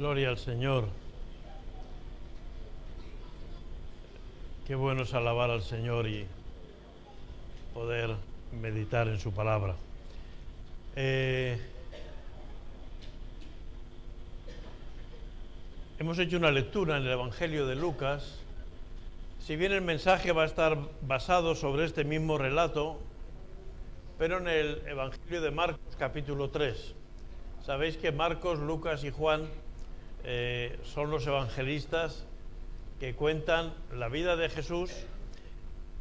Gloria al Señor. Qué bueno es alabar al Señor y poder meditar en su palabra. Hemos hecho una lectura en el Evangelio de Lucas. Si bien el mensaje va a estar basado sobre este mismo relato, pero en el Evangelio de Marcos, capítulo 3. Sabéis que Marcos, Lucas y Juan son los evangelistas que cuentan la vida de Jesús,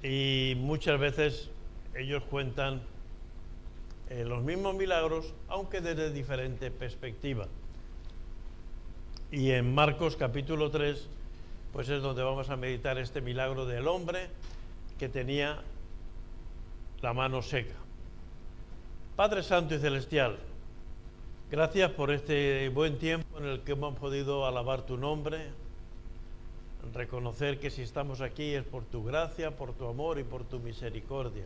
y muchas veces ellos cuentan los mismos milagros, aunque desde diferente perspectiva. Y en Marcos capítulo 3, pues es donde vamos a meditar este milagro del hombre que tenía la mano seca. Padre Santo y Celestial, gracias por este buen tiempo en el que hemos podido alabar tu nombre, reconocer que si estamos aquí es por tu gracia, por tu amor y por tu misericordia,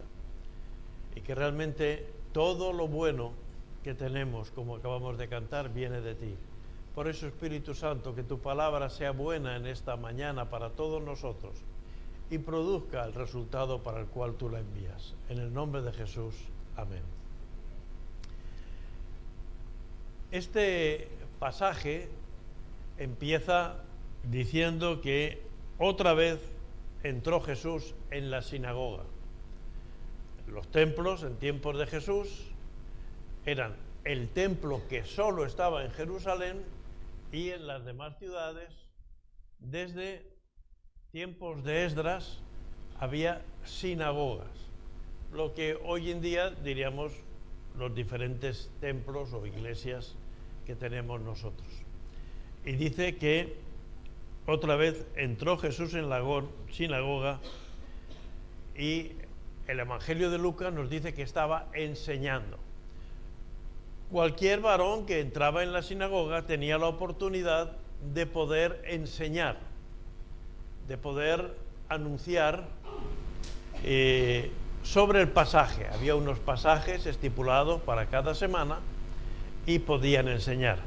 y que realmente todo lo bueno que tenemos, como acabamos de cantar, viene de ti. Por eso, Espíritu Santo, que tu palabra sea buena en esta mañana para todos nosotros y produzca el resultado para el cual tú la envías. En el nombre de Jesús, amén. Este pasaje empieza diciendo que otra vez entró Jesús en la sinagoga. Los templos en tiempos de Jesús eran el templo que solo estaba en Jerusalén y en las demás ciudades. Desde tiempos de Esdras había sinagogas, lo que hoy en día diríamos los diferentes templos o iglesias que tenemos nosotros. Y dice que otra vez entró Jesús en la sinagoga, y el Evangelio de Lucas nos dice que estaba enseñando. Cualquier varón que entraba en la sinagoga tenía la oportunidad de poder enseñar, de poder anunciar sobre el pasaje. Había unos pasajes estipulados para cada semana y podían enseñar.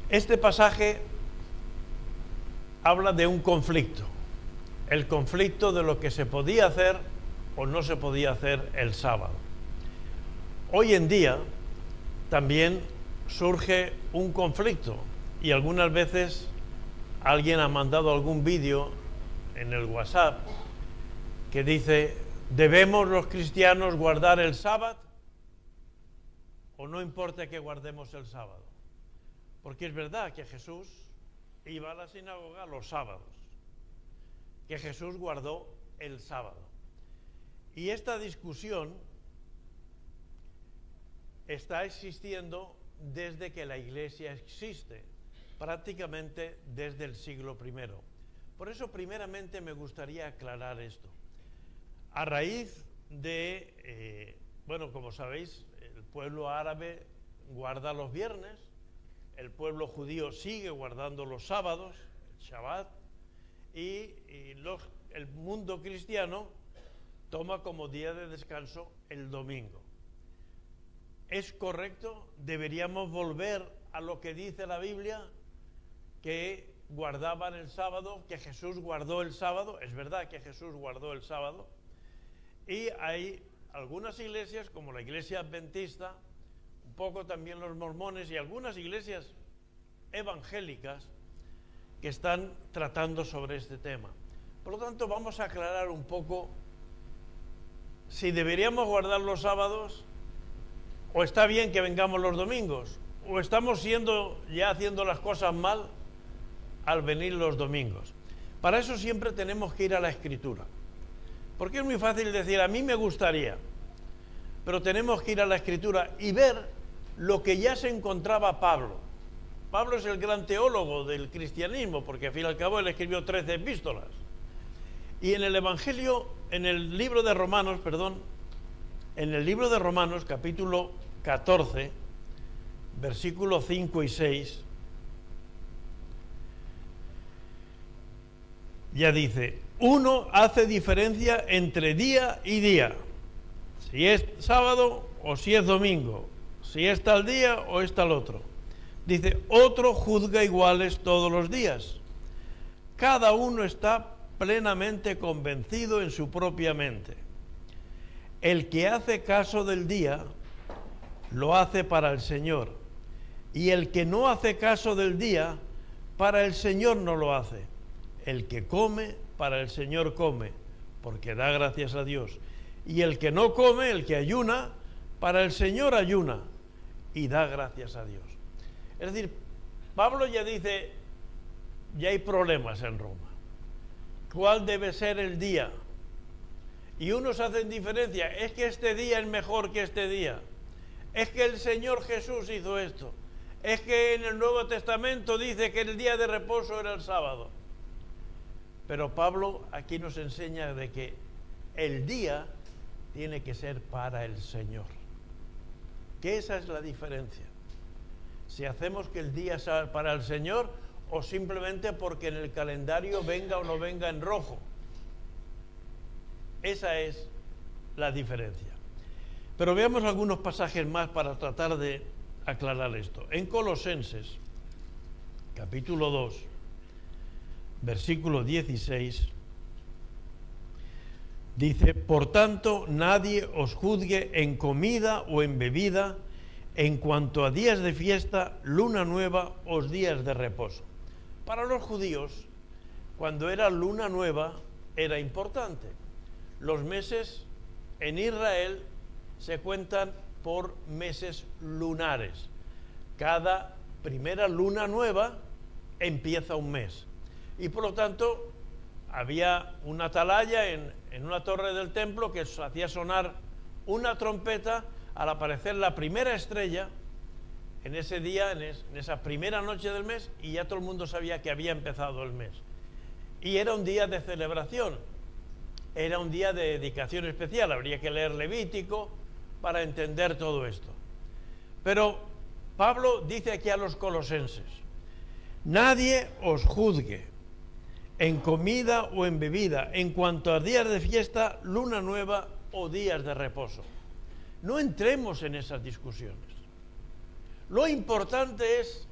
Este pasaje habla de un conflicto, el conflicto de lo que se podía hacer o no se podía hacer el sábado. Hoy en día también surge un conflicto, y algunas veces alguien ha mandado algún vídeo en el WhatsApp que dice: ¿debemos los cristianos guardar el sábado o no importa que guardemos el sábado? Porque es verdad que Jesús iba a la sinagoga los sábados, que Jesús guardó el sábado. Y esta discusión está existiendo desde que la Iglesia existe, prácticamente desde el siglo I. Por eso, primeramente, me gustaría aclarar esto. A raíz de, como sabéis, el pueblo árabe guarda los viernes, el pueblo judío sigue guardando los sábados, el Shabbat, y el mundo cristiano toma como día de descanso el domingo. ¿Es correcto? ¿Deberíamos volver a lo que dice la Biblia, que guardaban el sábado, que Jesús guardó el sábado? Es verdad que Jesús guardó el sábado, y hay algunas iglesias, como la iglesia adventista, un poco también los mormones y algunas iglesias evangélicas, que están tratando sobre este tema. Por lo tanto, vamos a aclarar un poco si deberíamos guardar los sábados, o está bien que vengamos los domingos, o estamos ya haciendo las cosas mal al venir los domingos. Para eso siempre tenemos que ir a la Escritura, porque es muy fácil decir: a mí me gustaría, pero tenemos que ir a la Escritura y ver lo que ya se encontraba Pablo. Pablo es el gran teólogo del cristianismo, porque al fin y al cabo él escribió 13 epístolas. Y en el libro de Romanos, capítulo 14, versículos 5 y 6, ya dice: uno hace diferencia entre día y día, si es sábado o si es domingo, si es tal día o es tal otro. Dice, otro juzga iguales todos los días. Cada uno está plenamente convencido en su propia mente. El que hace caso del día, lo hace para el Señor. Y el que no hace caso del día, para el Señor no lo hace. El que come, para el Señor come, porque da gracias a Dios. Y el que no come, el que ayuna, para el Señor ayuna, y da gracias a Dios. Es decir, Pablo ya dice, ya hay problemas en Roma. ¿Cuál debe ser el día? Y unos hacen diferencia, es que este día es mejor que este día. Es que el Señor Jesús hizo esto. Es que en el Nuevo Testamento dice que el día de reposo era el sábado. Pero Pablo aquí nos enseña de que el día tiene que ser para el Señor. Que esa es la diferencia. Si hacemos que el día sea para el Señor o simplemente porque en el calendario venga o no venga en rojo. Esa es la diferencia. Pero veamos algunos pasajes más para tratar de aclarar esto. En Colosenses, capítulo 2, versículo 16, dice, por tanto, nadie os juzgue en comida o en bebida, en cuanto a días de fiesta, luna nueva o días de reposo. Para los judíos, cuando era luna nueva, era importante. Los meses en Israel se cuentan por meses lunares. Cada primera luna nueva empieza un mes. Y por lo tanto, había una atalaya en una torre del templo que hacía sonar una trompeta al aparecer la primera estrella en ese día, en esa primera noche del mes, y ya todo el mundo sabía que había empezado el mes. Y era un día de celebración, era un día de dedicación especial, habría que leer Levítico para entender todo esto. Pero Pablo dice aquí a los colosenses, nadie os juzgue en comida o en bebida, en cuanto a días de fiesta, luna nueva o días de reposo. No entremos en esas discusiones. Lo importante es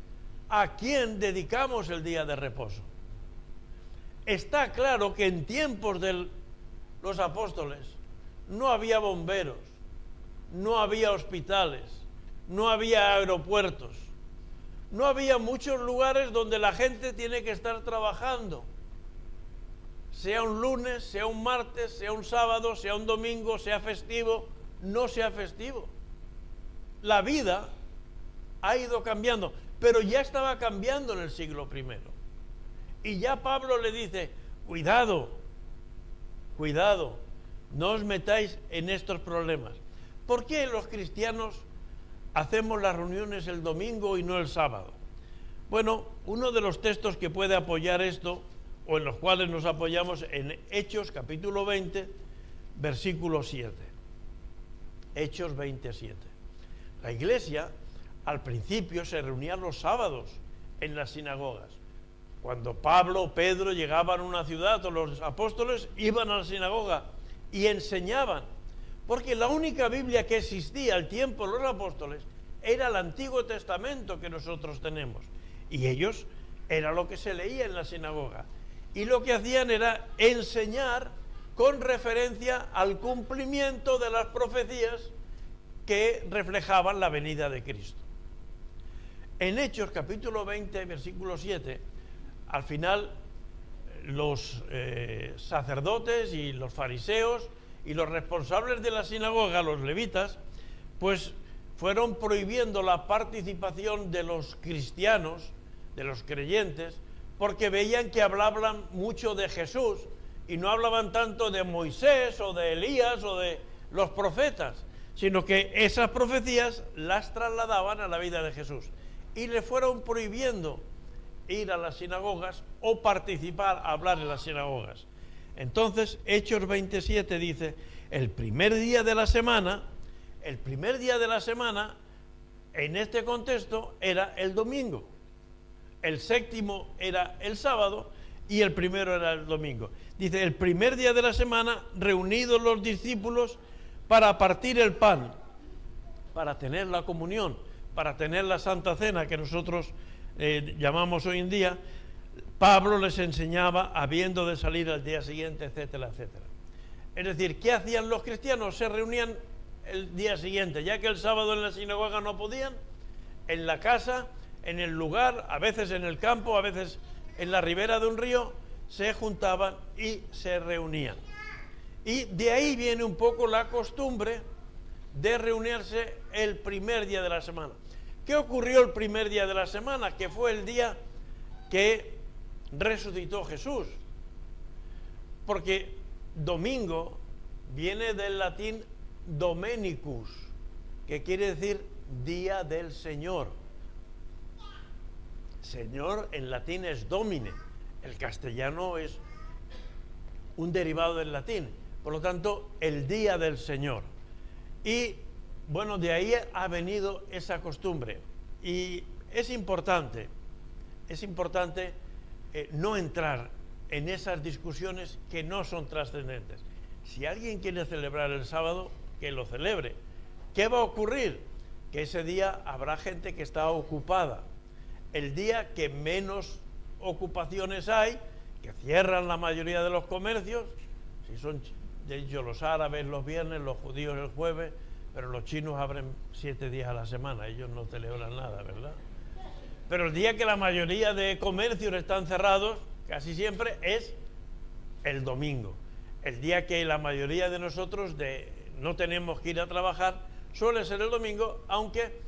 a quién dedicamos el día de reposo. Está claro que en tiempos de los apóstoles no había bomberos, no había hospitales, no había aeropuertos, no había muchos lugares donde la gente tiene que estar trabajando. Sea un lunes, sea un martes, sea un sábado, sea un domingo, sea festivo, no sea festivo. La vida ha ido cambiando, pero ya estaba cambiando en el siglo I. Y ya Pablo le dice, cuidado, no os metáis en estos problemas. ¿Por qué los cristianos hacemos las reuniones el domingo y no el sábado? Bueno, uno de los textos que puede apoyar esto, o en los cuales nos apoyamos, en Hechos capítulo 20, versículo 7. Hechos 27. La iglesia al principio se reunía los sábados en las sinagogas. Cuando Pablo o Pedro llegaban a una ciudad, o los apóstoles iban a la sinagoga y enseñaban, porque la única Biblia que existía al tiempo de los apóstoles era el Antiguo Testamento que nosotros tenemos, y ellos era lo que se leía en la sinagoga, y lo que hacían era enseñar con referencia al cumplimiento de las profecías que reflejaban la venida de Cristo. En Hechos capítulo 20, versículo 7, al final los sacerdotes y los fariseos y los responsables de la sinagoga, los levitas, pues fueron prohibiendo la participación de los cristianos, de los creyentes, porque veían que hablaban mucho de Jesús y no hablaban tanto de Moisés o de Elías o de los profetas, sino que esas profecías las trasladaban a la vida de Jesús. Y le fueron prohibiendo ir a las sinagogas o participar, hablar en las sinagogas. Entonces, Hechos 27 dice, el primer día de la semana, en este contexto, era el domingo. El séptimo era el sábado y el primero era el domingo. Dice, el primer día de la semana, reunidos los discípulos para partir el pan, para tener la comunión, para tener la Santa Cena que nosotros llamamos hoy en día, Pablo les enseñaba habiendo de salir al día siguiente, etcétera, etcétera. Es decir, ¿qué hacían los cristianos? Se reunían el día siguiente, ya que el sábado en la sinagoga no podían, en la casa, en el lugar, a veces en el campo, a veces en la ribera de un río, se juntaban y se reunían. Y de ahí viene un poco la costumbre de reunirse el primer día de la semana. ¿Qué ocurrió el primer día de la semana? Que fue el día que resucitó Jesús. Porque domingo viene del latín Domenicus, que quiere decir día del Señor. Señor en latín es Domine, el castellano es un derivado del latín, por lo tanto el día del Señor. Y bueno, de ahí ha venido esa costumbre. Y es importante no entrar en esas discusiones que no son trascendentes. Si alguien quiere celebrar el sábado, que lo celebre. ¿Qué va a ocurrir? Que ese día habrá gente que está ocupada. El día que menos ocupaciones hay, que cierran la mayoría de los comercios, si son de hecho los árabes los viernes, los judíos el jueves, pero los chinos abren 7 días a la semana, ellos no celebran nada, ¿verdad? Pero el día que la mayoría de comercios están cerrados, casi siempre es el domingo. El día que la mayoría de nosotros no tenemos que ir a trabajar suele ser el domingo, aunque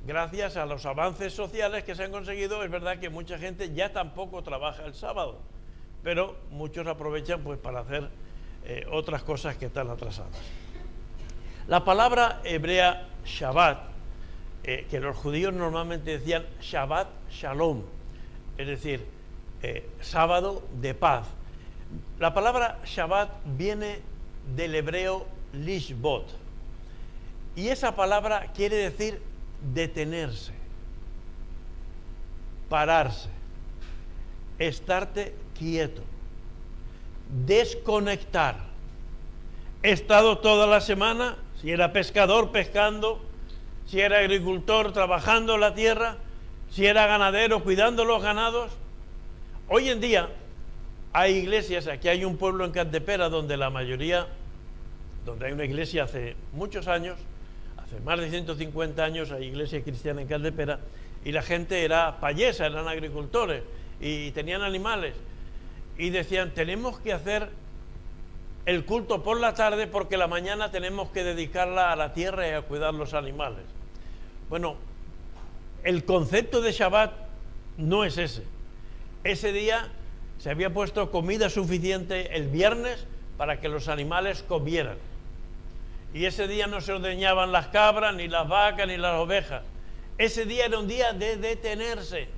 gracias a los avances sociales que se han conseguido, es verdad que mucha gente ya tampoco trabaja el sábado, pero muchos aprovechan pues para hacer otras cosas que están atrasadas. La palabra hebrea Shabbat, que los judíos normalmente decían Shabbat Shalom, es decir, sábado de paz. La palabra Shabbat viene del hebreo Lishbot, y esa palabra quiere decir detenerse, pararse, estarte quieto, desconectar. He estado toda la semana, si era pescador pescando, si era agricultor trabajando la tierra, si era ganadero cuidando los ganados. Hoy en día hay iglesias, aquí hay un pueblo en Cantepera donde hay una iglesia hace muchos años, hace más de 150 años hay iglesia cristiana en Cantepera, y la gente era payesa, eran agricultores y tenían animales, y decían, tenemos que hacer el culto por la tarde porque la mañana tenemos que dedicarla a la tierra y a cuidar los animales. Bueno, el concepto de Shabbat no es ese. Ese día se había puesto comida suficiente el viernes para que los animales comieran. Y ese día no se ordeñaban las cabras, ni las vacas, ni las ovejas. Ese día era un día de detenerse,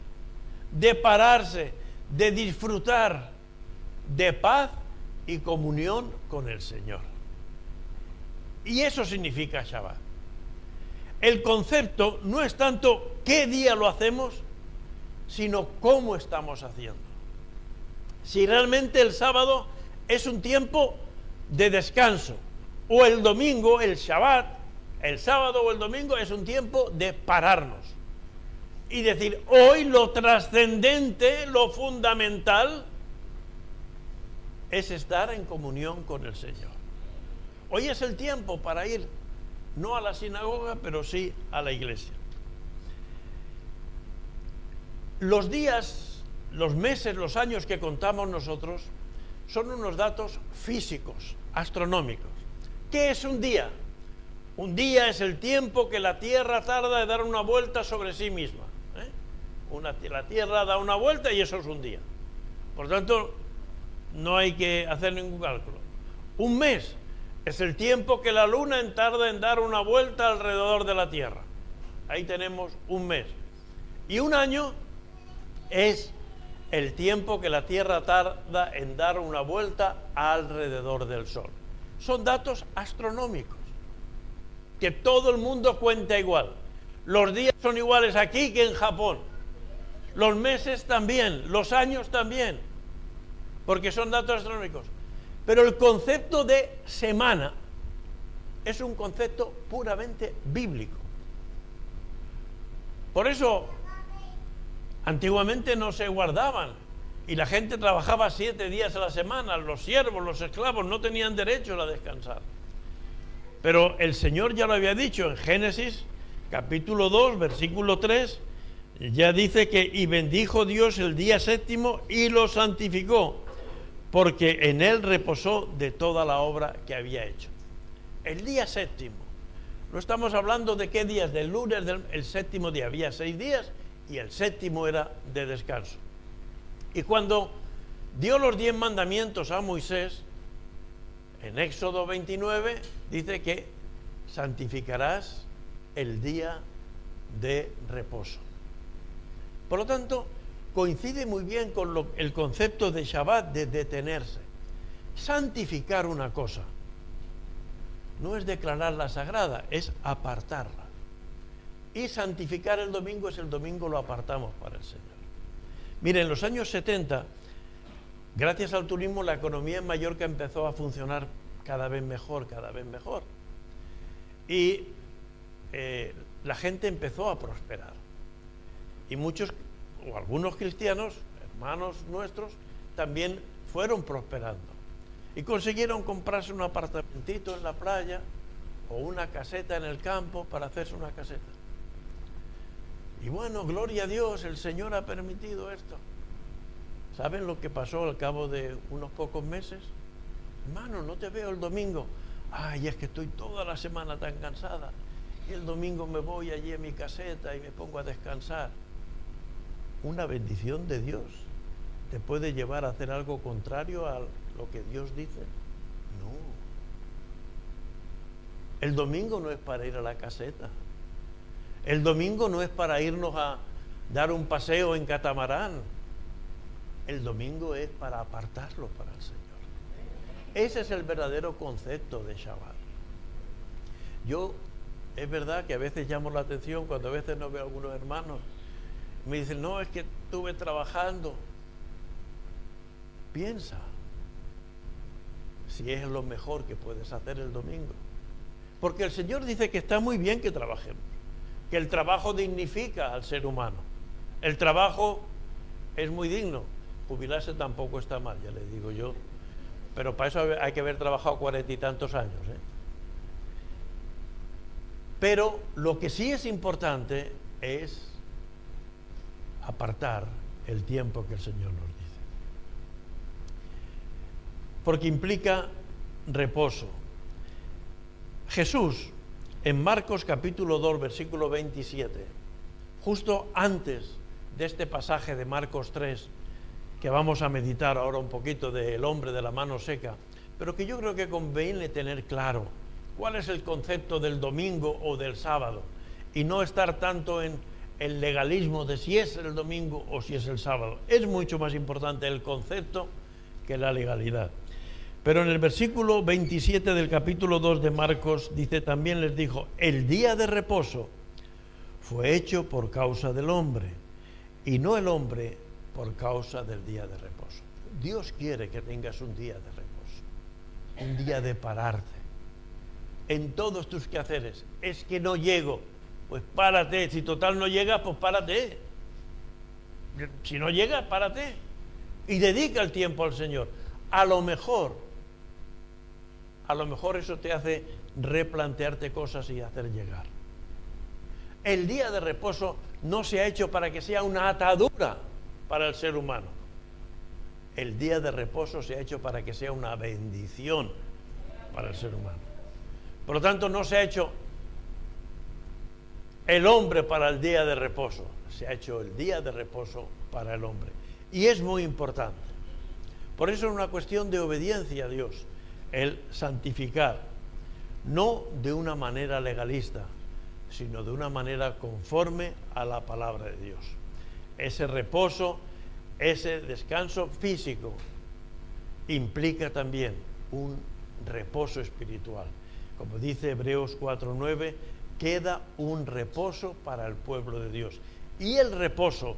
de pararse, de disfrutar de paz y comunión con el Señor. Y eso significa Shabbat. El concepto no es tanto qué día lo hacemos, sino cómo estamos haciendo. Si realmente el sábado es un tiempo de descanso, o el domingo, el Shabbat, el sábado o el domingo es un tiempo de pararnos y decir, hoy lo trascendente, lo fundamental es estar en comunión con el Señor. Hoy es el tiempo para ir, no a la sinagoga, pero sí a la iglesia. Los días, los meses, los años que contamos nosotros son unos datos físicos, astronómicos. ¿Qué es un día? Un día es el tiempo que la Tierra tarda en dar una vuelta sobre sí misma. La Tierra da una vuelta y eso es un día. Por tanto, no hay que hacer ningún cálculo. Un mes es el tiempo que la Luna tarda en dar una vuelta alrededor de la Tierra. Ahí tenemos un mes. Y un año es el tiempo que la Tierra tarda en dar una vuelta alrededor del Sol. Son datos astronómicos que todo el mundo cuenta igual. Los días son iguales aquí que en Japón. Los meses también, los años también, porque son datos astronómicos. Pero el concepto de semana es un concepto puramente bíblico. Por eso, antiguamente no se guardaban y la gente trabajaba 7 días a la semana. Los siervos, los esclavos no tenían derecho a descansar. Pero el Señor ya lo había dicho en Génesis capítulo 2, versículo 3, ya dice que y bendijo Dios el día séptimo y lo santificó, porque en él reposó de toda la obra que había hecho. El día séptimo, no estamos hablando de qué días, del lunes, el séptimo día, había 6 días y el séptimo era de descanso. Y cuando dio los 10 mandamientos a Moisés, en Éxodo 29, dice que santificarás el día de reposo. Por lo tanto, coincide muy bien con el concepto de Shabbat, de detenerse. Santificar una cosa no es declararla sagrada, es apartarla. Y santificar el domingo es el domingo lo apartamos para el Señor. Miren, en los años 70, gracias al turismo, la economía en Mallorca empezó a funcionar cada vez mejor, cada vez mejor. Y la gente empezó a prosperar. Y muchos, o algunos cristianos, hermanos nuestros, también fueron prosperando. Y consiguieron comprarse un apartamentito en la playa o una caseta en el campo para hacerse una caseta. Y bueno, gloria a Dios, el Señor ha permitido esto. ¿Saben lo que pasó al cabo de unos pocos meses? Hermano, no te veo el domingo. Ay, es que estoy toda la semana tan cansada. Y el domingo me voy allí a mi caseta y me pongo a descansar. Una bendición de Dios te puede llevar a hacer algo contrario a lo que Dios dice. No. El domingo no es para ir a la caseta. El domingo no es para irnos a dar un paseo en catamarán. El domingo es para apartarlo para el Señor. Ese es el verdadero concepto de Shabbat. Yo, es verdad que a veces llamo la atención cuando a veces no veo a algunos hermanos. Me dicen, no, es que estuve trabajando. Piensa si es lo mejor que puedes hacer el domingo. Porque el Señor dice que está muy bien que trabajemos, que el trabajo dignifica al ser humano. El trabajo es muy digno. Jubilarse tampoco está mal, ya le digo yo. Pero para eso hay que haber trabajado 40 y tantos años, ¿eh? Pero lo que sí es importante es apartar el tiempo que el Señor nos dice. Porque implica reposo. Jesús, en Marcos capítulo 2, versículo 27, justo antes de este pasaje de Marcos 3, que vamos a meditar ahora un poquito del hombre de la mano seca, pero que yo creo que conviene tener claro cuál es el concepto del domingo o del sábado, y no estar tanto en el legalismo de si es el domingo o si es el sábado. Es mucho más importante el concepto que la legalidad. Pero en el versículo 27 del capítulo 2 de Marcos dice, también les dijo, el día de reposo fue hecho por causa del hombre, y no el hombre por causa del día de reposo. Dios quiere que tengas un día de reposo, un día de pararte en todos tus quehaceres. Es que no llego, pues párate. Si total no llega, pues párate. Si no llega, párate y dedica el tiempo al Señor. A lo mejor eso te hace replantearte cosas y hacer llegar. El día de reposo no se ha hecho para que sea una atadura para el ser humano. El día de reposo se ha hecho para que sea una bendición para el ser humano. Por lo tanto, no se ha hecho el hombre para el día de reposo, se ha hecho el día de reposo para el hombre. Y es muy importante. Por eso es una cuestión de obediencia a Dios, el santificar, no de una manera legalista, sino de una manera conforme a la palabra de Dios. Ese reposo, ese descanso físico, implica también un reposo espiritual. Como dice Hebreos 4:9, queda un reposo para el pueblo de Dios. Y el reposo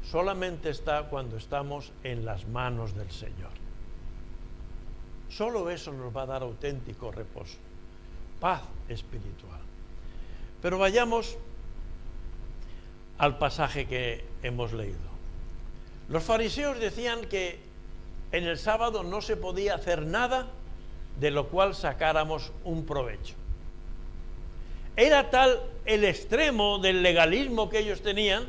solamente está cuando estamos en las manos del Señor. Solo eso nos va a dar auténtico reposo, paz espiritual. Pero vayamos al pasaje que hemos leído. Los fariseos decían que en el sábado no se podía hacer nada de lo cual sacáramos un provecho. Era tal el extremo del legalismo que ellos tenían,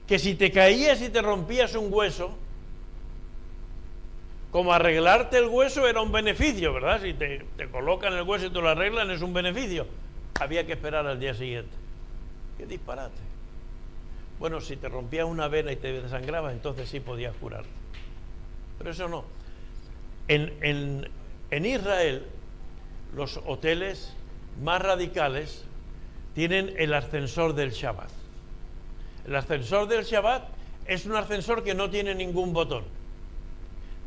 que si te caías y te rompías un hueso, como arreglarte el hueso era un beneficio, ¿verdad? Si te colocan el hueso y te lo arreglan es un beneficio. Había que esperar al día siguiente. ¡Qué disparate! Bueno, si te rompías una vena y te desangrabas, entonces sí podías curarte. Pero eso no. En Israel, los hoteles más radicales tienen el ascensor del Shabbat. El ascensor del Shabbat es un ascensor que no tiene ningún botón,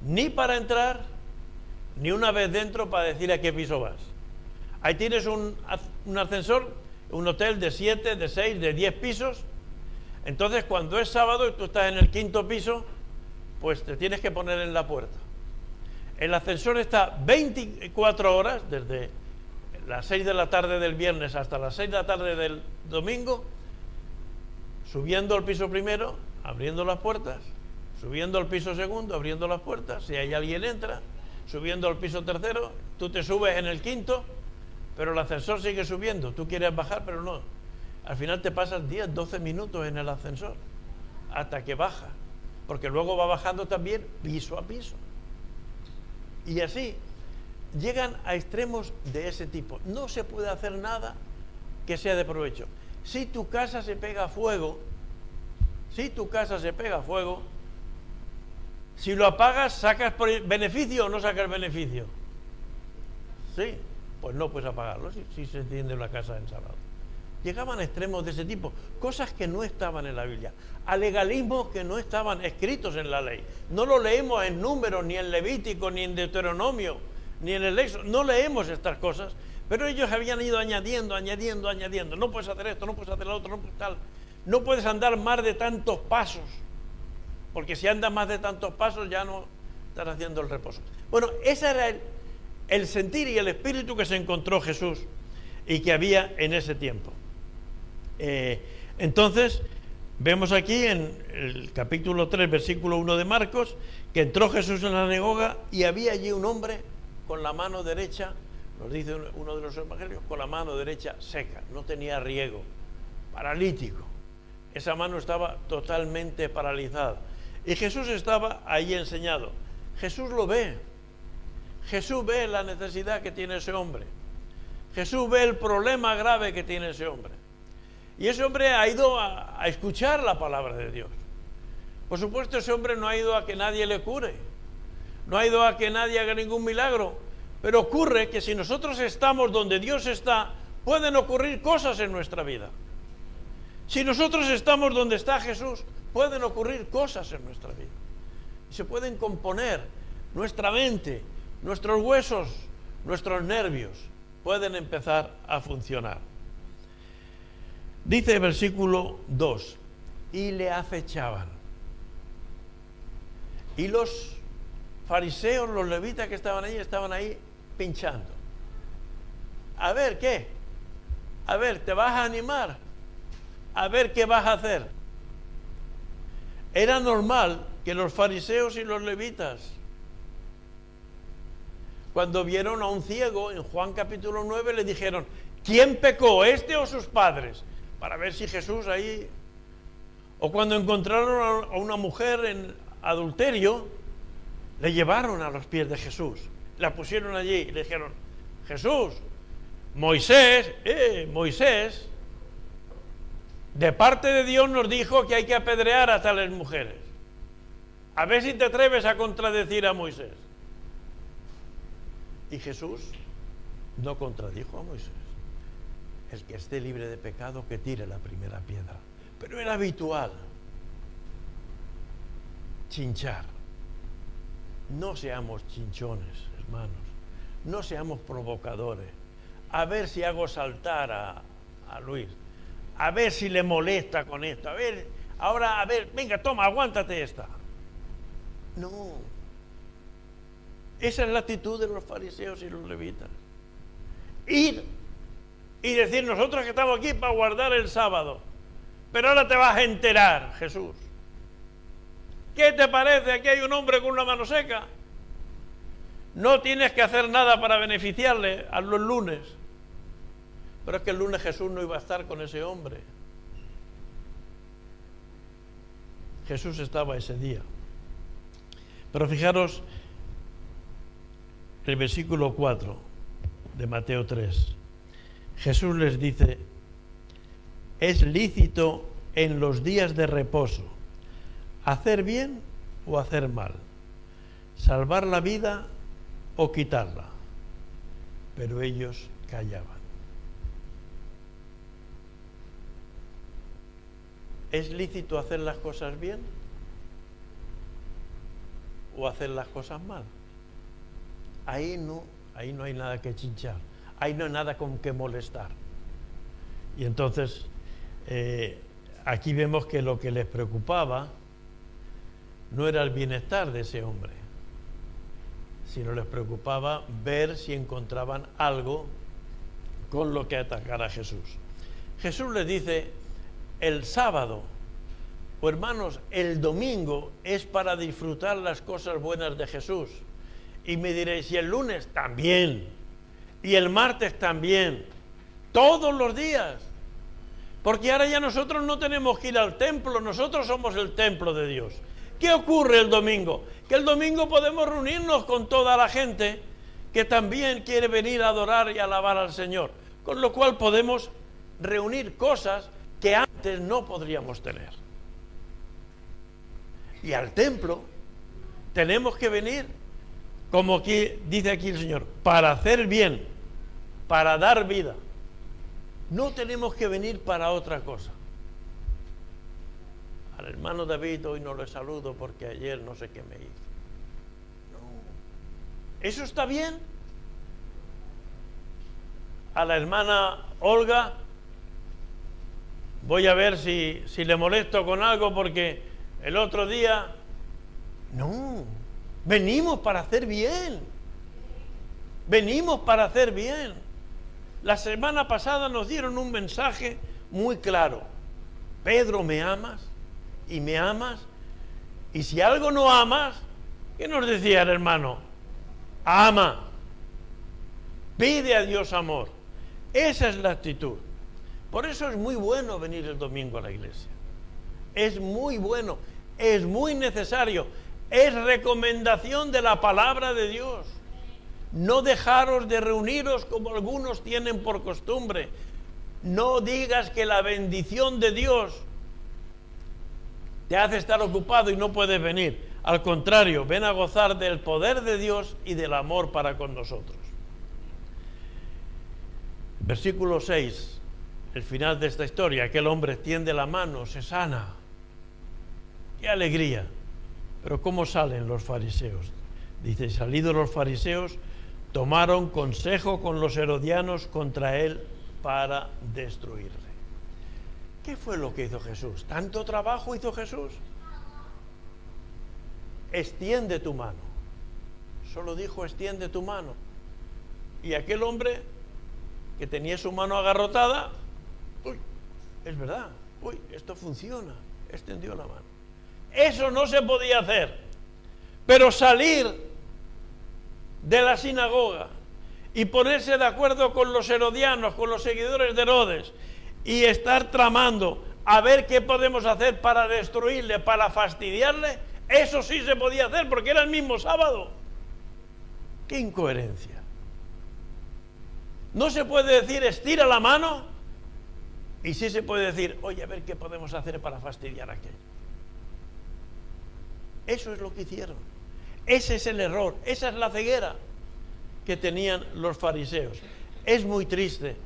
ni para entrar, ni una vez dentro para decir a qué piso vas. Ahí tienes un ascensor, un hotel de 7, de 6, de 10 pisos. Entonces, cuando es sábado y tú estás en el 5.º piso, pues te tienes que poner en la puerta. El ascensor está 24 horas, desde las 6 de la tarde del viernes hasta las 6 de la tarde del domingo, subiendo al piso primero, abriendo las puertas, subiendo al piso segundo, abriendo las puertas, si hay alguien entra, subiendo al piso tercero, tú te subes en el 5.º, pero el ascensor sigue subiendo, tú quieres bajar, pero no. Al final te pasas 10, 12 minutos en el ascensor, hasta que baja, porque luego va bajando también piso a piso. Y así llegan a extremos de ese tipo. No se puede hacer nada que sea de provecho. Si tu casa se pega a fuego, si lo apagas, ¿sacas beneficio o no sacas beneficio? Sí, pues no puedes apagarlo si se enciende una casa en sábado. Llegaban a extremos de ese tipo, cosas que no estaban en la Biblia, a legalismos que no estaban escritos en la ley. No lo leemos en Números, ni en Levítico, ni en Deuteronomio, ni en el Éxodo. No leemos estas cosas, pero ellos habían ido añadiendo. No puedes hacer esto, no puedes hacer lo otro, no puedes tal. No puedes andar más de tantos pasos, porque si andas más de tantos pasos ya no estás haciendo el reposo. Bueno, ese era el sentir y el espíritu que se encontró Jesús y que había en ese tiempo. Entonces, vemos aquí en el capítulo 3, versículo 1 de Marcos, que entró Jesús en la sinagoga y había allí un hombre con la mano derecha, nos dice uno de los evangelios, con la mano derecha seca, no tenía riego, paralítico. Esa mano estaba totalmente paralizada. Y Jesús estaba ahí enseñado. Jesús lo ve. Jesús ve la necesidad que tiene ese hombre. Jesús ve el problema grave que tiene ese hombre. Y ese hombre ha ido a escuchar la palabra de Dios. Por supuesto, ese hombre no ha ido a que nadie le cure, no ha ido a que nadie haga ningún milagro, pero ocurre que si nosotros estamos donde Dios está, pueden ocurrir cosas en nuestra vida. Si nosotros estamos donde está Jesús, pueden ocurrir cosas en nuestra vida. Y se pueden componer nuestra mente, nuestros huesos, nuestros nervios, pueden empezar a funcionar. Dice el versículo 2, y le acechaban. Y los fariseos, los levitas que estaban ahí pinchando. A ver, ¿qué? A ver, ¿te vas a animar? A ver, ¿qué vas a hacer? Era normal que los fariseos y los levitas, cuando vieron a un ciego en Juan capítulo 9, le dijeron, ¿quién pecó, este o sus padres? Para ver si Jesús ahí... O cuando encontraron a una mujer en adulterio, le llevaron a los pies de Jesús, la pusieron allí y le dijeron, Jesús, Moisés, de parte de Dios nos dijo que hay que apedrear a tales mujeres. A ver si te atreves a contradecir a Moisés. Y Jesús no contradijo a Moisés. El que esté libre de pecado, que tire la primera piedra. Pero era habitual chinchar. No seamos chinchones, hermanos. No seamos provocadores. A ver si hago saltar a Luis. A ver si le molesta con esto. A ver, ahora, venga, toma, aguántate esta. No. Esa es la actitud de los fariseos y los levitas. Ir y decir, nosotros que estamos aquí para guardar el sábado. Pero ahora te vas a enterar, Jesús. ¿Qué te parece? Aquí hay un hombre con una mano seca. No tienes que hacer nada para beneficiarle, hazlo el lunes. Pero es que el lunes Jesús no iba a estar con ese hombre. Jesús estaba ese día. Pero fijaros el versículo 4 de Mateo 3. Jesús les dice: es lícito en los días de reposo hacer bien o hacer mal, salvar la vida o quitarla. Pero ellos callaban. ¿Es lícito hacer las cosas bien o hacer las cosas mal? Ahí no hay nada que chinchar, ahí no hay nada con que molestar. Y entonces aquí vemos que lo que les preocupaba no era el bienestar de ese hombre, sino les preocupaba ver si encontraban algo con lo que atacar a Jesús. Jesús les dice: el sábado, o hermanos, el domingo es para disfrutar las cosas buenas de Jesús. Y me diréis: y el lunes también, y el martes también, todos los días. Porque ahora ya nosotros no tenemos que ir al templo, nosotros somos el templo de Dios. ¿Qué ocurre el domingo? Que el domingo podemos reunirnos con toda la gente que también quiere venir a adorar y alabar al Señor. Con lo cual podemos reunir cosas que antes no podríamos tener. Y al templo tenemos que venir, como aquí dice aquí el Señor, para hacer bien, para dar vida. No tenemos que venir para otra cosa. Al hermano David hoy no le saludo porque ayer no sé qué me hizo. No. ¿Eso está bien? A la hermana Olga voy a ver si le molesto con algo porque el otro día... No, venimos para hacer bien. Venimos para hacer bien. La semana pasada nos dieron un mensaje muy claro. Pedro, ¿me amas? ¿Y me amas? Y si algo no amas, ¿qué nos decía el hermano? Ama. Pide a Dios amor. Esa es la actitud. Por eso es muy bueno venir el domingo a la iglesia. Es muy bueno, es muy necesario. Es recomendación de la palabra de Dios. No dejaros de reuniros como algunos tienen por costumbre. No digas que la bendición de Dios te hace estar ocupado y no puedes venir. Al contrario, ven a gozar del poder de Dios y del amor para con nosotros. Versículo 6, el final de esta historia. Aquel hombre extiende la mano, se sana. ¡Qué alegría! Pero ¿cómo salen los fariseos? Dice: salidos los fariseos, tomaron consejo con los herodianos contra él para destruirle. ¿Qué fue lo que hizo Jesús? ¿Tanto trabajo hizo Jesús? Extiende tu mano. Solo dijo: extiende tu mano. Y aquel hombre que tenía su mano agarrotada, uy, es verdad, uy, esto funciona, extendió la mano. Eso no se podía hacer. Pero salir de la sinagoga y ponerse de acuerdo con los herodianos, con los seguidores de Herodes, y estar tramando a ver qué podemos hacer para destruirle, para fastidiarle, eso sí se podía hacer porque era el mismo sábado. ¡Qué incoherencia! No se puede decir estira la mano y sí se puede decir, oye, a ver qué podemos hacer para fastidiar a aquello. Eso es lo que hicieron. Ese es el error, esa es la ceguera que tenían los fariseos. Es muy triste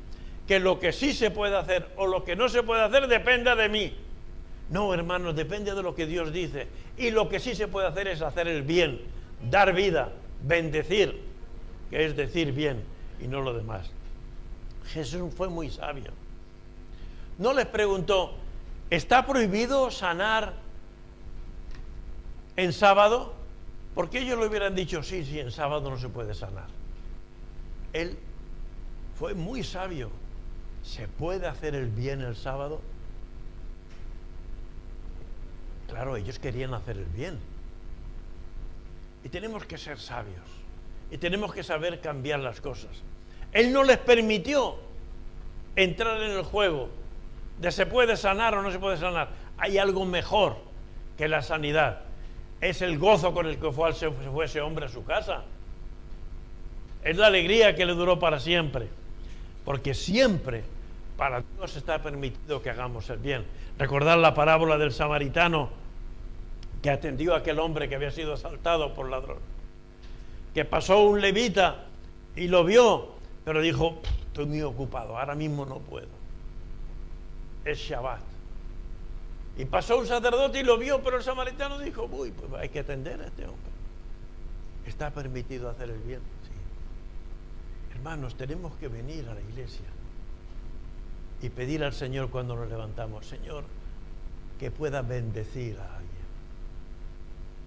que lo que sí se puede hacer o lo que no se puede hacer dependa de mí. No, hermanos, depende de lo que Dios dice. Y lo que sí se puede hacer es hacer el bien, dar vida, bendecir, que es decir bien y no lo demás. Jesús fue muy sabio. No les preguntó, ¿está prohibido sanar en sábado? Porque ellos le hubieran dicho, sí, en sábado no se puede sanar. Él fue muy sabio. ¿Se puede hacer el bien el sábado? Claro, ellos querían hacer el bien. Y tenemos que ser sabios. Y tenemos que saber cambiar las cosas. Él no les permitió entrar en el juego de se puede sanar o no se puede sanar. Hay algo mejor que la sanidad. Es el gozo con el que se fue ese hombre a su casa. Es la alegría que le duró para siempre. Porque siempre para Dios está permitido que hagamos el bien. Recordad la parábola del samaritano que atendió a aquel hombre que había sido asaltado por ladrón. Que pasó un levita y lo vio, pero dijo, estoy muy ocupado, ahora mismo no puedo. Es Shabbat. Y pasó un sacerdote y lo vio, pero el samaritano dijo, uy, pues hay que atender a este hombre. Está permitido hacer el bien. Sí. Hermanos, tenemos que venir a la iglesia y pedir al Señor cuando nos levantamos, Señor, que pueda bendecir a alguien,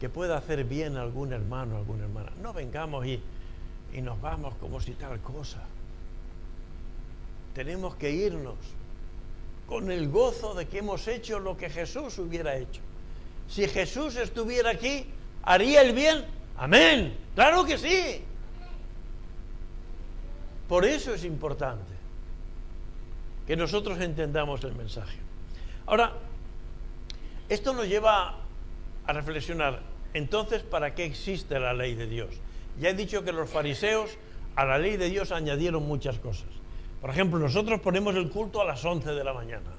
que pueda hacer bien a algún hermano, a alguna hermana. No vengamos y nos vamos como si tal cosa. Tenemos que irnos con el gozo de que hemos hecho lo que Jesús hubiera hecho. Si Jesús estuviera aquí, ¿haría el bien? Amén. Claro que sí. Por eso es importante que nosotros entendamos el mensaje. Ahora, esto nos lleva a reflexionar, entonces, ¿para qué existe la ley de Dios? Ya he dicho que los fariseos a la ley de Dios añadieron muchas cosas. Por ejemplo, nosotros ponemos el culto a las 11 de la mañana.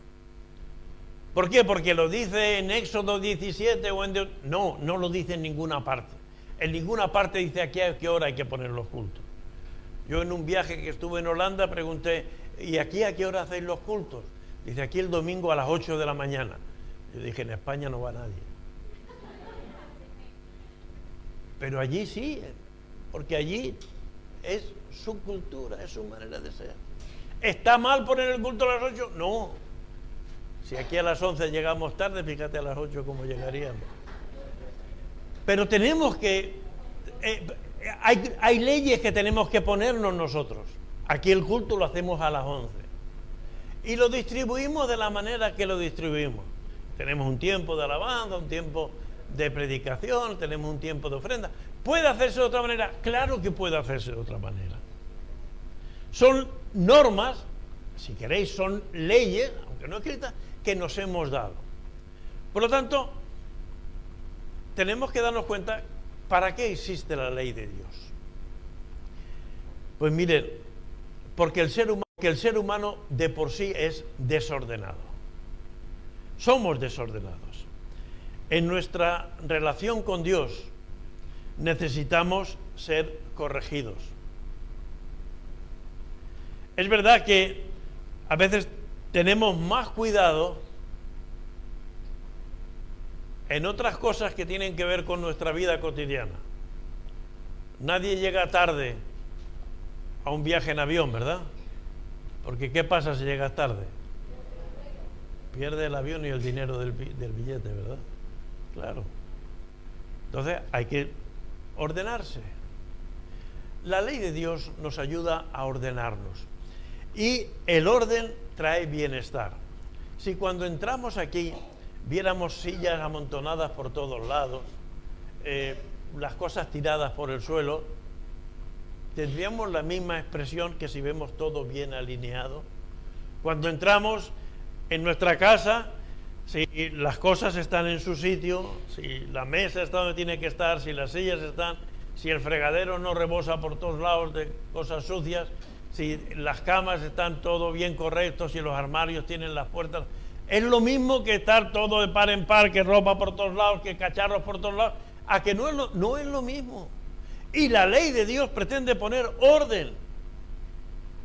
¿Por qué? Porque lo dice en Éxodo 17 o en... No lo dice en ninguna parte. En ninguna parte dice aquí a qué hora hay que poner los cultos. Yo en un viaje que estuve en Holanda pregunté, ¿y aquí a qué hora hacéis los cultos? Dice, aquí el domingo a las 8 de la mañana. Yo dije, en España no va nadie. Pero allí sí, porque allí es su cultura, es su manera de ser. ¿Está mal poner el culto a las 8? No. Si aquí a las 11 llegamos tarde, fíjate a las 8 cómo llegaríamos. Pero tenemos que... hay leyes que tenemos que ponernos nosotros. Aquí el culto lo hacemos a las 11. Y lo distribuimos de la manera que lo distribuimos. Tenemos un tiempo de alabanza, un tiempo de predicación, tenemos un tiempo de ofrenda. ¿Puede hacerse de otra manera? Claro que puede hacerse de otra manera. Son normas, si queréis, son leyes, aunque no escritas, que nos hemos dado. Por lo tanto, tenemos que darnos cuenta para qué existe la ley de Dios. Pues miren, porque el ser humano de por sí es desordenado. Somos desordenados. En nuestra relación con Dios necesitamos ser corregidos. Es verdad que a veces tenemos más cuidado en otras cosas que tienen que ver con nuestra vida cotidiana. Nadie llega tarde a un viaje en avión, ¿verdad? Porque ¿qué pasa si llegas tarde? Pierde el avión y el dinero del billete, ¿verdad? Claro. Entonces hay que ordenarse. La ley de Dios nos ayuda a ordenarnos. Y el orden trae bienestar. Si cuando entramos aquí viéramos sillas amontonadas por todos lados, las cosas tiradas por el suelo, tendríamos la misma expresión que si vemos todo bien alineado. Cuando entramos en nuestra casa, si las cosas están en su sitio, si la mesa está donde tiene que estar, si las sillas están, si el fregadero no rebosa por todos lados de cosas sucias, si las camas están todo bien correcto, si los armarios tienen las puertas, es lo mismo que estar todo de par en par, que ropa por todos lados, que cacharros por todos lados, a que no es lo mismo. Y la ley de Dios pretende poner orden.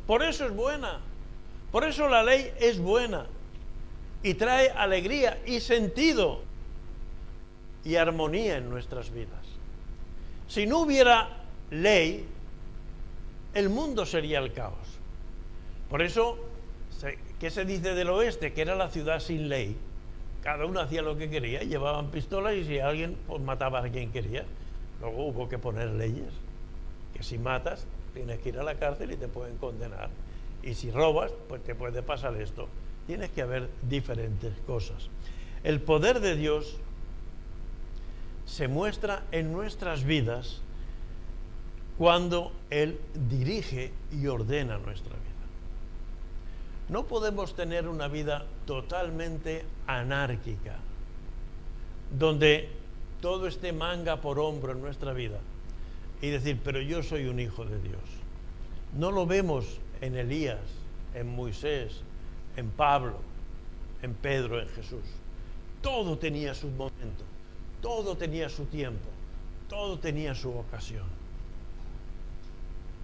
Por eso es buena. Por eso la ley es buena. Y trae alegría y sentido y armonía en nuestras vidas. Si no hubiera ley, el mundo sería el caos. Por eso, ¿qué se dice del oeste? Que era la ciudad sin ley. Cada uno hacía lo que quería, llevaban pistolas y si alguien, pues mataba a quien quería. Luego hubo que poner leyes, que si matas tienes que ir a la cárcel y te pueden condenar. Y si robas, pues te puede pasar esto. Tienes que haber diferentes cosas. El poder de Dios se muestra en nuestras vidas cuando Él dirige y ordena nuestra vida. No podemos tener una vida totalmente anárquica, donde todo esté manga por hombro en nuestra vida y decir, pero yo soy un hijo de Dios. No lo vemos en Elías, en Moisés, en Pablo, en Pedro, en Jesús. Todo tenía su momento, todo tenía su tiempo, todo tenía su ocasión.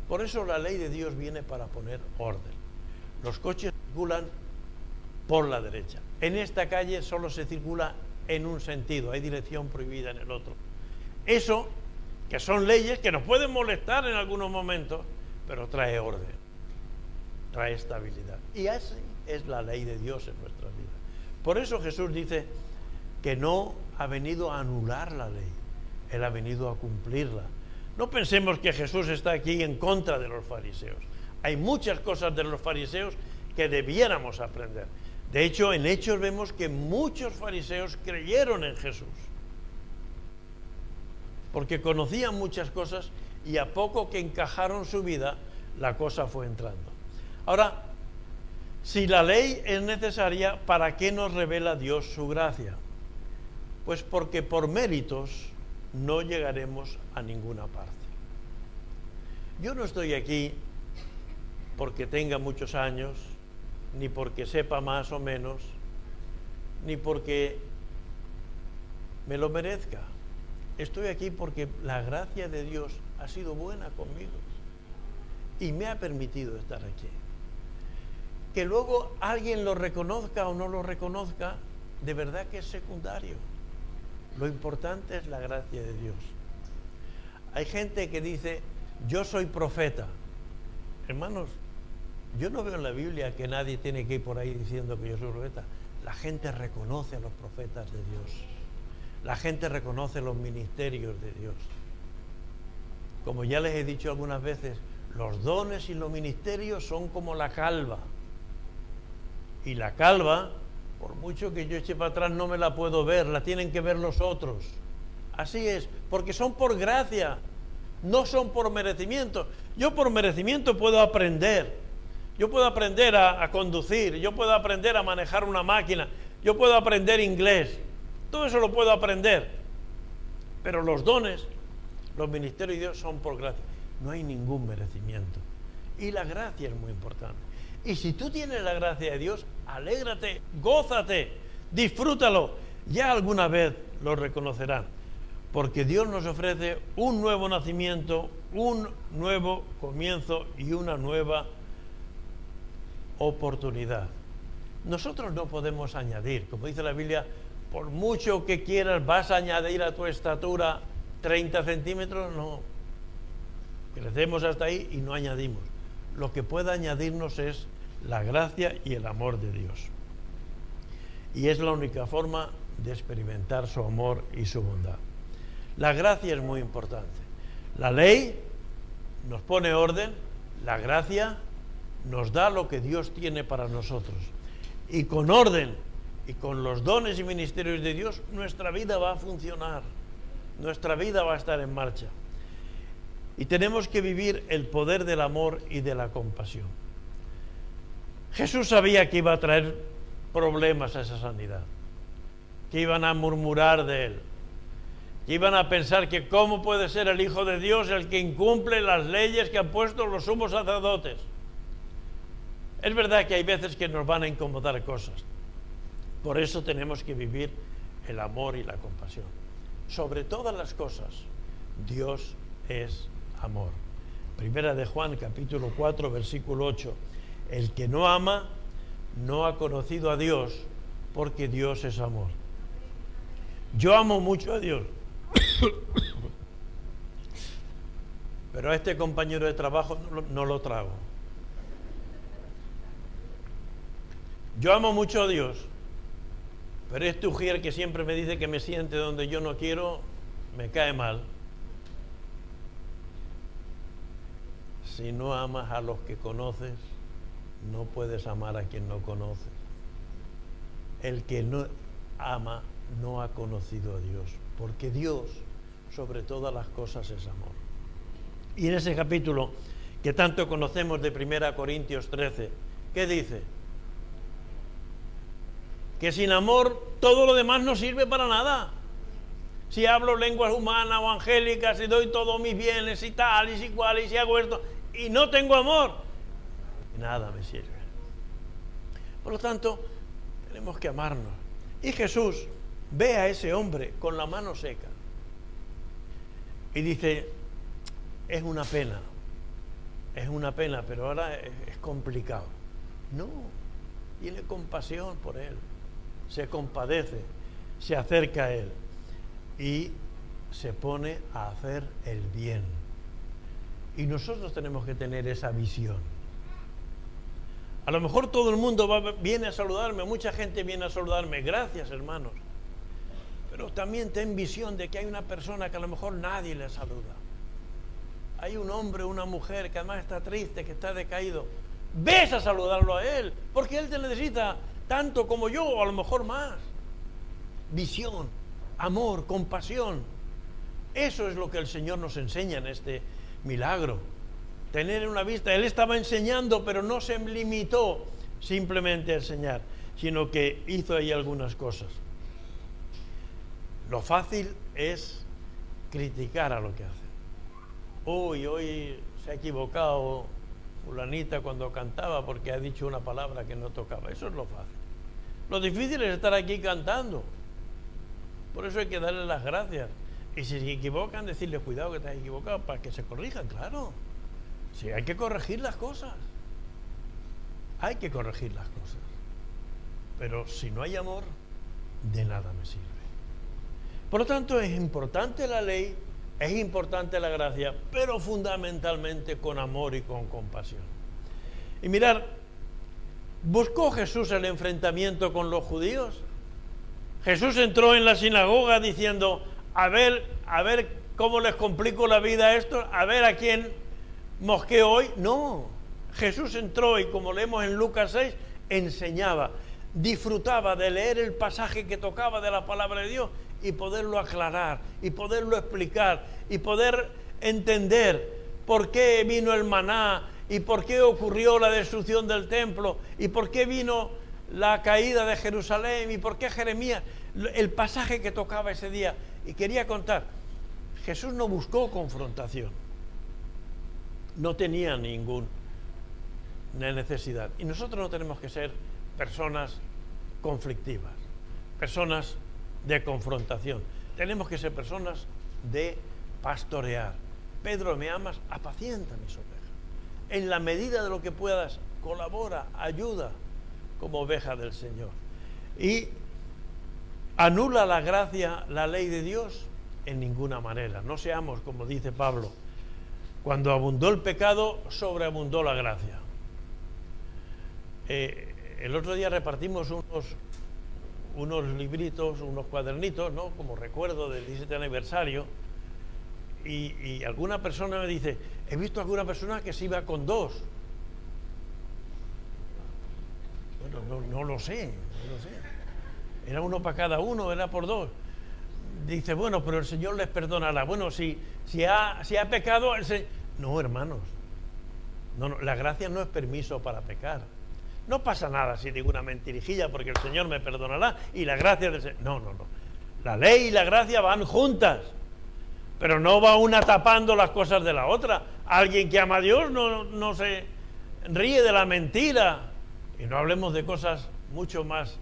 Por eso la ley de Dios viene para poner orden. Los coches circulan por la derecha. En esta calle solo se circula en un sentido, hay dirección prohibida en el otro. Eso, que son leyes que nos pueden molestar en algunos momentos, pero trae orden, trae estabilidad. Y así es la ley de Dios en nuestra vida. Por eso Jesús dice que no ha venido a anular la ley, Él ha venido a cumplirla. No pensemos que Jesús está aquí en contra de los fariseos. Hay muchas cosas de los fariseos que debiéramos aprender. De hecho, en Hechos vemos que muchos fariseos creyeron en Jesús, porque conocían muchas cosas y a poco que encajaron su vida, la cosa fue entrando. Ahora, si la ley es necesaria, ¿para qué nos revela Dios su gracia? Pues porque por méritos no llegaremos a ninguna parte. Yo no estoy aquí porque tenga muchos años, ni porque sepa más o menos, ni porque me lo merezca. Estoy aquí porque la gracia de Dios ha sido buena conmigo y me ha permitido estar aquí. Que luego alguien lo reconozca o no lo reconozca, de verdad que es secundario. Lo importante es la gracia de Dios. Hay gente que dice, yo soy profeta. Hermanos, yo no veo en la Biblia que nadie tiene que ir por ahí diciendo que yo soy profeta. La gente reconoce a los profetas de Dios. La gente reconoce los ministerios de Dios. Como ya les he dicho algunas veces, los dones y los ministerios son como la calva. Y la calva, por mucho que yo eche para atrás, no me la puedo ver, la tienen que ver los otros. Así es, porque son por gracia, no son por merecimiento. Yo por merecimiento puedo aprender. Yo puedo aprender a conducir, yo puedo aprender a manejar una máquina, yo puedo aprender inglés. Todo eso lo puedo aprender. Pero los dones, los ministerios de Dios son por gracia. No hay ningún merecimiento. Y la gracia es muy importante. Y si tú tienes la gracia de Dios, alégrate, gózate, disfrútalo. Ya alguna vez lo reconocerán. Porque Dios nos ofrece un nuevo nacimiento, un nuevo comienzo y una nueva oportunidad. Nosotros no podemos añadir, como dice la Biblia, por mucho que quieras vas a añadir a tu estatura 30 centímetros, no. Crecemos hasta ahí y no añadimos. Lo que puede añadirnos es la gracia y el amor de Dios. Y es la única forma de experimentar su amor y su bondad. La gracia es muy importante. La ley nos pone orden, la gracia nos da lo que Dios tiene para nosotros. Y con orden y con los dones y ministerios de Dios, nuestra vida va a funcionar, nuestra vida va a estar en marcha. Y tenemos que vivir el poder del amor y de la compasión. Jesús sabía que iba a traer problemas a esa sanidad, que iban a murmurar de él, que iban a pensar que cómo puede ser el Hijo de Dios el que incumple las leyes que han puesto los sumos sacerdotes. Es verdad que hay veces que nos van a incomodar cosas. Por eso tenemos que vivir el amor y la compasión. Sobre todas las cosas, Dios es amor. Primera de Juan, capítulo 4, versículo 8. El que no ama, no ha conocido a Dios, porque Dios es amor. Yo amo mucho a Dios. Pero a este compañero de trabajo no lo trago. Yo amo mucho a Dios, pero este ujier que siempre me dice que me siente donde yo no quiero, me cae mal. Si no amas a los que conoces, no puedes amar a quien no conoces. El que no ama no ha conocido a Dios, porque Dios sobre todas las cosas es amor. Y en ese capítulo que tanto conocemos de 1 Corintios 13, ¿qué dice? Que sin amor todo lo demás no sirve para nada. Si hablo lenguas humanas o angélicas y doy todos mis bienes y tal y si cual y si hago esto y no tengo amor, nada me sirve. Por lo tanto, tenemos que amarnos. Y Jesús ve a ese hombre con la mano seca y dice, es una pena, pero ahora es complicado. No, tiene compasión por él, se compadece, se acerca a él y se pone a hacer el bien. Y nosotros tenemos que tener esa visión. A lo mejor todo el mundo viene a saludarme, mucha gente viene a saludarme, gracias hermanos. Pero también ten visión de que hay una persona que a lo mejor nadie le saluda. Hay un hombre, una mujer que además está triste, que está decaído. Ves a saludarlo a él, porque él te necesita tanto como yo, o a lo mejor más. Visión, amor, compasión. Eso es lo que el Señor nos enseña en este milagro. Tener una vista. Él estaba enseñando, pero no se limitó simplemente a enseñar, sino que hizo ahí algunas cosas. Lo fácil es criticar a lo que hace. Hoy se ha equivocado fulanita cuando cantaba porque ha dicho una palabra que no tocaba. Eso es lo fácil. Lo difícil es estar aquí cantando. Por eso hay que darle las gracias. Y si se equivocan, decirles cuidado que te has equivocado para que se corrijan, claro. Sí, hay que corregir las cosas. Hay que corregir las cosas. Pero si no hay amor, de nada me sirve. Por lo tanto, es importante la ley, es importante la gracia, pero fundamentalmente con amor y con compasión. Y mirar, ¿buscó Jesús el enfrentamiento con los judíos? Jesús entró en la sinagoga diciendo, a ver cómo les complico la vida a estos, a ver a quién mosqueo hoy. No, Jesús entró y como leemos en Lucas 6, enseñaba, disfrutaba de leer el pasaje que tocaba de la palabra de Dios y poderlo aclarar, y poderlo explicar, y poder entender por qué vino el maná, y por qué ocurrió la destrucción del templo, y por qué vino la caída de Jerusalén, y por qué Jeremías, el pasaje que tocaba ese día. Y quería contar, Jesús no buscó confrontación, no tenía ninguna necesidad. Y nosotros no tenemos que ser personas conflictivas, personas de confrontación. Tenemos que ser personas de pastorear. Pedro, ¿me amas? Apacienta mis ovejas. En la medida de lo que puedas, colabora, ayuda como oveja del Señor. Y anula la gracia, la ley de Dios, en ninguna manera. No seamos, como dice Pablo, cuando abundó el pecado, sobreabundó la gracia. El otro día repartimos unos libritos, unos cuadernitos, ¿no?, como recuerdo del 17 aniversario, y alguna persona me dice, he visto a alguna persona que se iba con dos. Bueno, no lo sé. Era uno para cada uno, era por dos. Dice, bueno, pero el Señor les perdonará. Bueno, si ha pecado, no, hermanos, no, la gracia no es permiso para pecar. No pasa nada si digo una mentirijilla porque el Señor me perdonará y la gracia del Señor. No. La ley y la gracia van juntas, pero no va una tapando las cosas de la otra. Alguien que ama a Dios no se ríe de la mentira. Y no hablemos de cosas mucho más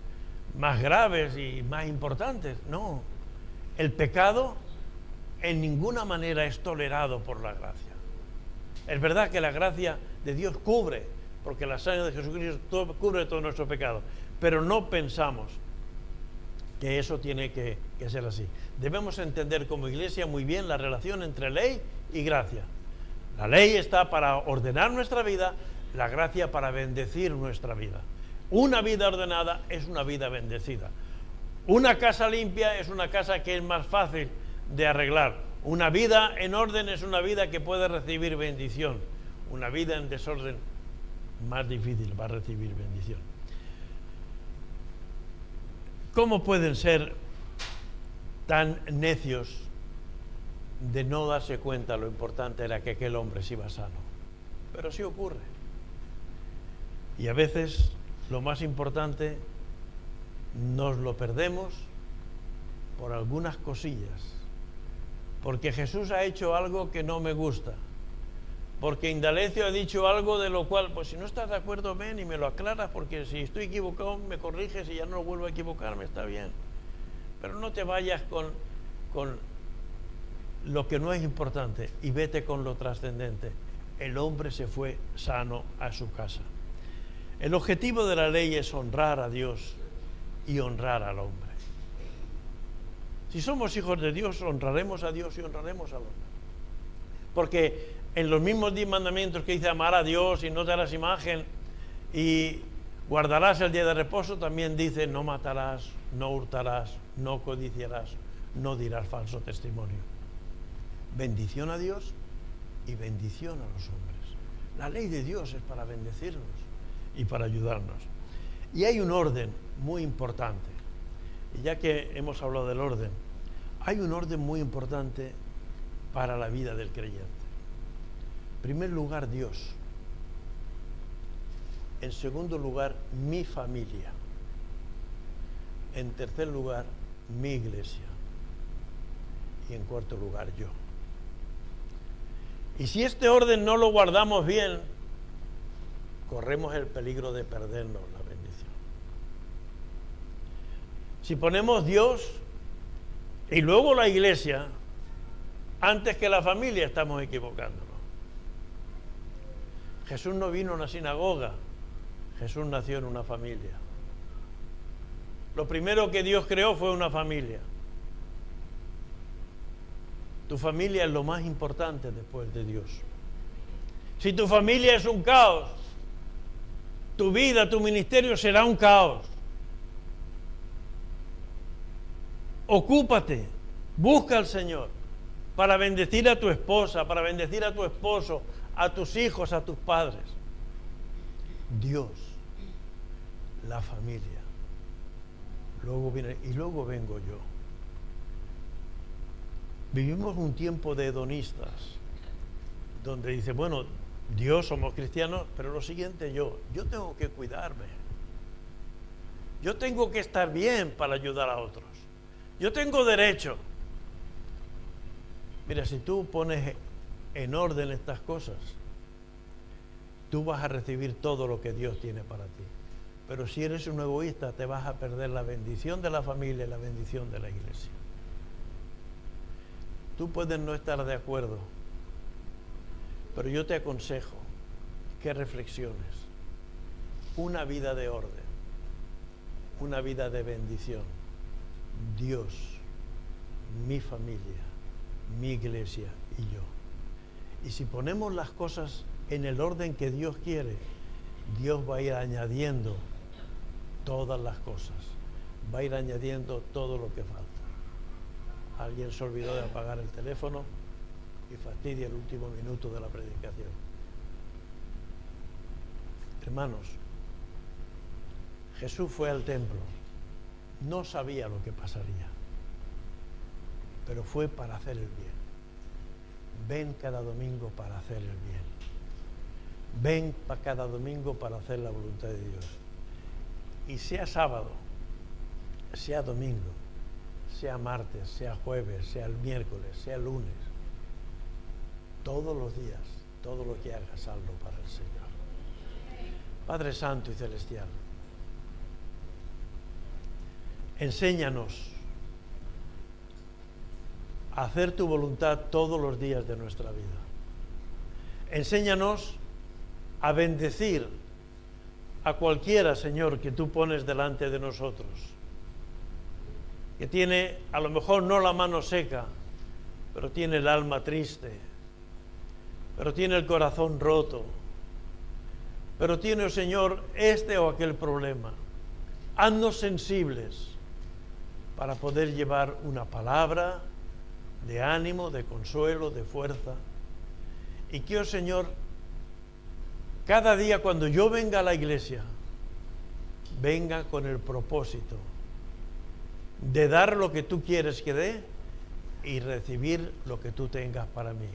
graves y más importantes. No, el pecado en ninguna manera es tolerado por la gracia. Es verdad que la gracia de Dios cubre, porque la sangre de Jesucristo cubre todo nuestro pecado, pero no pensamos que eso tiene que ser así. Debemos entender como iglesia muy bien la relación entre ley y gracia. La ley está para ordenar nuestra vida, la gracia para bendecir nuestra vida. Una vida ordenada es una vida bendecida. Una casa limpia es una casa que es más fácil de arreglar. Una vida en orden es una vida que puede recibir bendición. Una vida en desorden más difícil va a recibir bendición. ¿Cómo pueden ser tan necios de no darse cuenta lo importante era que aquel hombre se iba sano. Pero sí ocurre. Y a veces lo más importante nos lo perdemos por algunas cosillas. Porque Jesús ha hecho algo que no me gusta. Porque Indalecio ha dicho algo de lo cual, pues si no estás de acuerdo, ven y me lo aclaras, porque si estoy equivocado me corriges y ya no vuelvo a equivocarme, está bien. Pero no te vayas con lo que no es importante y vete con lo trascendente. El hombre se fue sano a su casa. El objetivo de la ley es honrar a Dios y honrar al hombre. Si somos hijos de Dios, honraremos a Dios y honraremos al hombre. Porque en los mismos 10 mandamientos que dice amar a Dios y no te harás imagen y guardarás el día de reposo, también dice no matarás, no hurtarás, no codiciarás, no dirás falso testimonio. Bendición a Dios y bendición a los hombres. La ley de Dios es para bendecirnos y para ayudarnos. Y hay un orden muy importante. Y ya que hemos hablado del orden, hay un orden muy importante para la vida del creyente. En primer lugar, Dios. En segundo lugar, mi familia. En tercer lugar, mi iglesia. Y en cuarto lugar, yo. Y si este orden no lo guardamos bien, corremos el peligro de perdernos la bendición. Si ponemos Dios y luego la iglesia antes que la familia, estamos equivocándonos. Jesús no vino a una sinagoga, Jesús nació en una familia. Lo primero que Dios creó fue una familia. Tu familia es lo más importante después de Dios. Si tu familia es un caos, tu vida, tu ministerio será un caos. Ocúpate, busca al Señor para bendecir a tu esposa, para bendecir a tu esposo, a tus hijos, a tus padres. Dios, la familia. Luego viene, y luego vengo yo. Vivimos un tiempo de hedonistas, donde dice, bueno, Dios, somos cristianos, pero lo siguiente yo tengo que cuidarme. Yo tengo que estar bien para ayudar a otros. Yo tengo derecho. Mira, si tú pones en orden estas cosas, tú vas a recibir todo lo que Dios tiene para ti. Pero si eres un egoísta, te vas a perder la bendición de la familia y la bendición de la iglesia. Tú puedes no estar de acuerdo, pero yo te aconsejo que reflexiones. Una vida de orden, una vida de bendición. Dios, mi familia, mi iglesia y yo. Y si ponemos las cosas en el orden que Dios quiere, Dios va a ir añadiendo todas las cosas. Va a ir añadiendo todo lo que falta. Alguien se olvidó de apagar el teléfono y fastidia el último minuto de la predicación. Hermanos, Jesús fue al templo. No sabía lo que pasaría, pero fue para hacer el bien. Ven cada domingo para hacer el bien. Ven cada domingo para hacer la voluntad de Dios. Y sea sábado, sea domingo, sea martes, sea jueves, sea el miércoles, sea el lunes, todos los días, todo lo que hagas, hazlo para el Señor. Padre Santo y Celestial, enséñanos a hacer tu voluntad todos los días de nuestra vida. Enséñanos a bendecir a cualquiera, Señor, que tú pones delante de nosotros, que tiene a lo mejor no la mano seca, pero tiene el alma triste, pero tiene el corazón roto, pero tiene, oh Señor, este o aquel problema. Haznos sensibles para poder llevar una palabra de ánimo, de consuelo, de fuerza. Y que, oh Señor, cada día cuando yo venga a la iglesia, venga con el propósito de dar lo que tú quieres que dé y recibir lo que tú tengas para mí.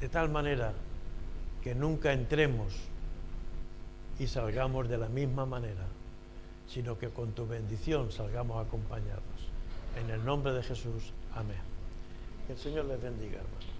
De tal manera que nunca entremos y salgamos de la misma manera, sino que con tu bendición salgamos acompañados. En el nombre de Jesús, amén. Que el Señor les bendiga, hermano.